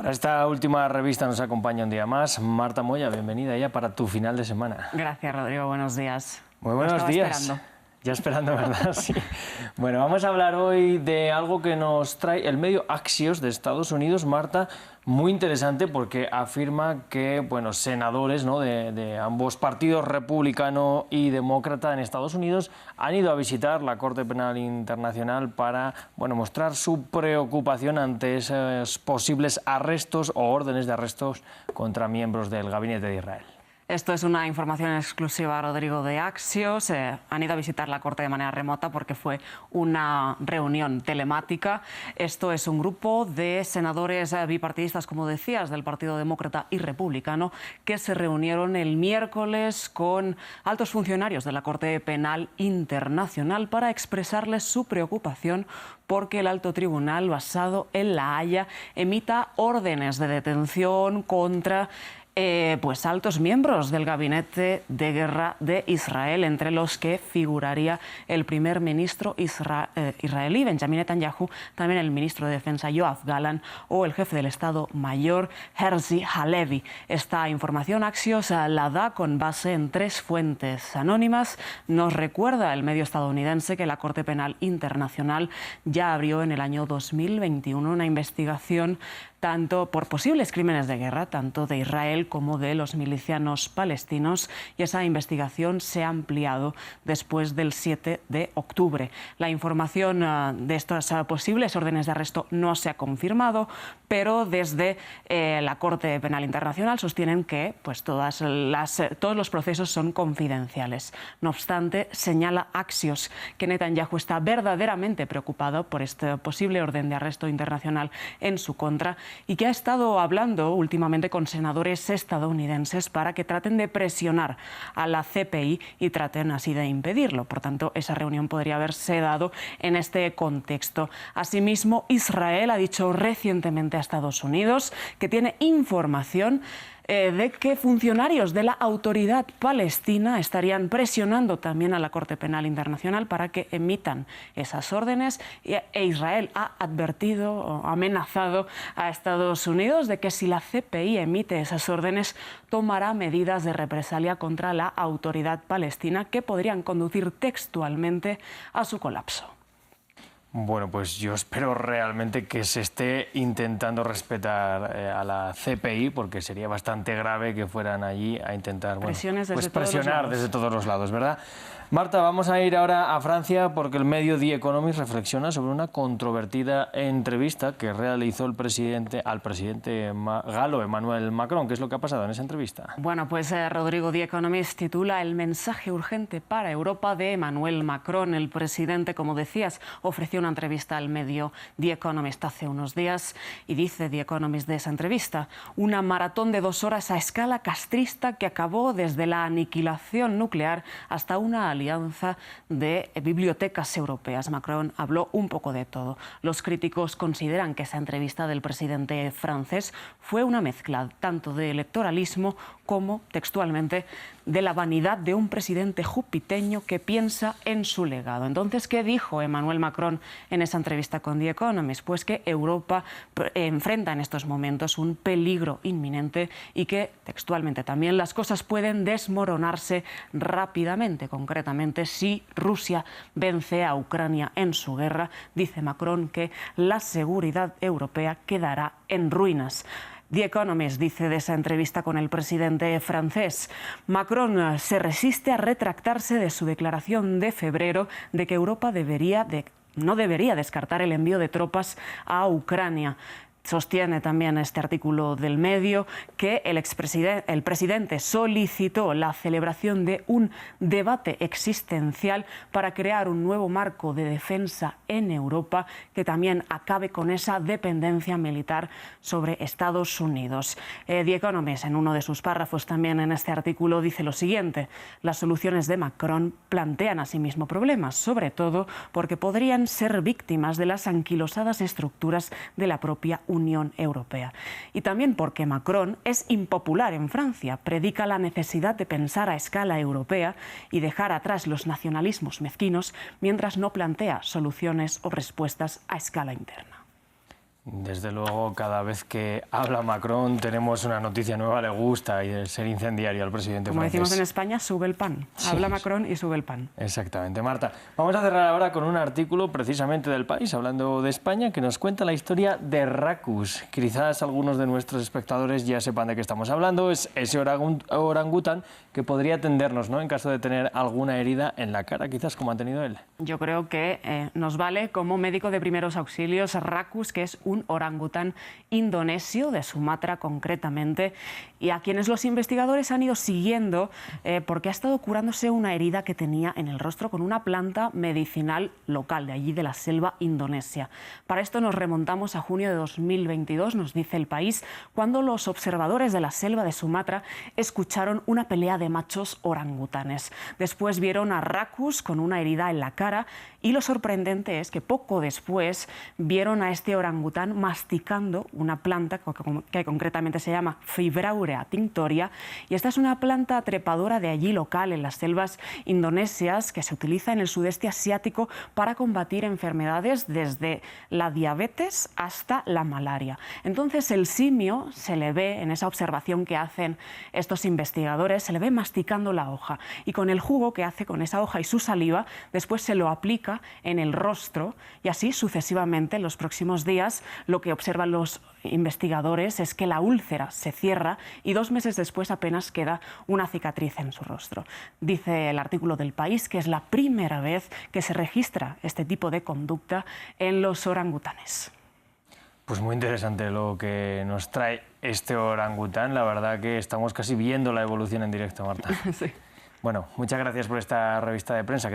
Para esta última revista nos acompaña un día más Marta Moya, bienvenida ya para tu final de semana. Gracias, Rodrigo, buenos días. Muy buenos días. Esperando. Ya esperando, ¿verdad? Sí. Bueno, vamos a hablar hoy de algo que nos trae el medio Axios de Estados Unidos, Marta, muy interesante porque afirma que senadores, ¿no?, de ambos partidos, republicano y demócrata en Estados Unidos, han ido a visitar la Corte Penal Internacional para mostrar su preocupación ante esos posibles arrestos o órdenes de arrestos contra miembros del gabinete de Israel. Esto es una información exclusiva, Rodrigo, de Axios. Han ido a visitar la Corte de manera remota porque fue una reunión telemática. Esto es un grupo de senadores bipartidistas, como decías, del Partido Demócrata y Republicano, que se reunieron el miércoles con altos funcionarios de la Corte Penal Internacional para expresarles su preocupación porque el alto tribunal, basado en La Haya, emita órdenes de detención contra altos miembros del gabinete de guerra de Israel, entre los que figuraría el primer ministro israelí, Benjamin Netanyahu, también el ministro de Defensa, Yoav Gallant, o el jefe del Estado Mayor, Herzi Halevi. Esta información Axios la da con base en 3 fuentes anónimas. Nos recuerda el medio estadounidense que la Corte Penal Internacional ya abrió en el año 2021 una investigación tanto por posibles crímenes de guerra, tanto de Israel como de los milicianos palestinos, y esa investigación se ha ampliado después del 7 de octubre. La información de estas posibles órdenes de arresto no se ha confirmado, pero desde la Corte Penal Internacional sostienen que todos los procesos son confidenciales. No obstante, señala Axios que Netanyahu está verdaderamente preocupado por este posible orden de arresto internacional en su contra, y que ha estado hablando últimamente con senadores estadounidenses para que traten de presionar a la CPI y traten así de impedirlo. Por tanto, esa reunión podría haberse dado en este contexto. Asimismo, Israel ha dicho recientemente a Estados Unidos que tiene información de que funcionarios de la autoridad palestina estarían presionando también a la Corte Penal Internacional para que emitan esas órdenes, e Israel ha advertido o amenazado a Estados Unidos de que si la CPI emite esas órdenes tomará medidas de represalia contra la autoridad palestina que podrían conducir textualmente a su colapso. Bueno, pues yo espero realmente que se esté intentando respetar a la CPI, porque sería bastante grave que fueran allí a intentar presionar desde todos los lados, ¿verdad? Marta, vamos a ir ahora a Francia porque el medio The Economist reflexiona sobre una controvertida entrevista que realizó al presidente galo Emmanuel Macron. ¿Qué es lo que ha pasado en esa entrevista? Bueno, pues Rodrigo, The Economist titula El mensaje urgente para Europa de Emmanuel Macron. El presidente, como decías, ofreció una entrevista al medio The Economist hace unos días y dice The Economist de esa entrevista: una maratón de 2 horas a escala castrista que acabó desde la aniquilación nuclear hasta una alianza de bibliotecas europeas. Macron habló un poco de todo. Los críticos consideran que esa entrevista del presidente francés fue una mezcla tanto de electoralismo como, textualmente, de la vanidad de un presidente jupiteño que piensa en su legado. Entonces, ¿qué dijo Emmanuel Macron en esa entrevista con The Economist? Pues que Europa enfrenta en estos momentos un peligro inminente y que, textualmente también, las cosas pueden desmoronarse rápidamente. Concretamente, si Rusia vence a Ucrania en su guerra, dice Macron que la seguridad europea quedará en ruinas. The Economist dice de esa entrevista con el presidente francés: Macron se resiste a retractarse de su declaración de febrero de que Europa no debería descartar el envío de tropas a Ucrania. Sostiene también este artículo del medio que el presidente solicitó la celebración de un debate existencial para crear un nuevo marco de defensa en Europa que también acabe con esa dependencia militar sobre Estados Unidos. The Economist, en uno de sus párrafos también en este artículo, dice lo siguiente: las soluciones de Macron plantean asimismo problemas, sobre todo porque podrían ser víctimas de las anquilosadas estructuras de la propia Unión Europea. Y también porque Macron es impopular en Francia, predica la necesidad de pensar a escala europea y dejar atrás los nacionalismos mezquinos, mientras no plantea soluciones o respuestas a escala interna. Desde luego, cada vez que habla Macron tenemos una noticia nueva, le gusta y el ser incendiario al presidente Como francés. decimos en España, sube el pan. Habla Macron y sube el pan. Exactamente. Marta, vamos a cerrar ahora con un artículo precisamente del País, hablando de España, que nos cuenta la historia de Racus. Quizás algunos de nuestros espectadores ya sepan de qué estamos hablando. Es ese orangután que podría atendernos, ¿no?, en caso de tener alguna herida en la cara, quizás como ha tenido él. Yo creo que nos vale como médico de primeros auxilios Racus, que es un orangután indonesio, de Sumatra concretamente, y a quienes los investigadores han ido siguiendo porque ha estado curándose una herida que tenía en el rostro con una planta medicinal local de allí de la selva indonesia. Para esto nos remontamos a junio de 2022, nos dice El País, cuando los observadores de la selva de Sumatra escucharon una pelea de machos orangutanes. Después vieron a Racus con una herida en la cara y lo sorprendente es que poco después vieron a este orangután masticando una planta que concretamente se llama Fibraurea tinctoria, y esta es una planta trepadora de allí local en las selvas indonesias que se utiliza en el sudeste asiático para combatir enfermedades desde la diabetes hasta la malaria. Entonces el simio se le ve en esa observación que hacen estos investigadores, se le ve masticando la hoja y con el jugo que hace con esa hoja y su saliva después se lo aplica en el rostro y así sucesivamente en los próximos días. Lo que observan los investigadores es que la úlcera se cierra y 2 meses después apenas queda una cicatriz en su rostro. Dice el artículo del País que es la primera vez que se registra este tipo de conducta en los orangutanes. Pues muy interesante lo que nos trae este orangután. La verdad que estamos casi viendo la evolución en directo, Marta. Sí. Bueno, muchas gracias por esta revista de prensa.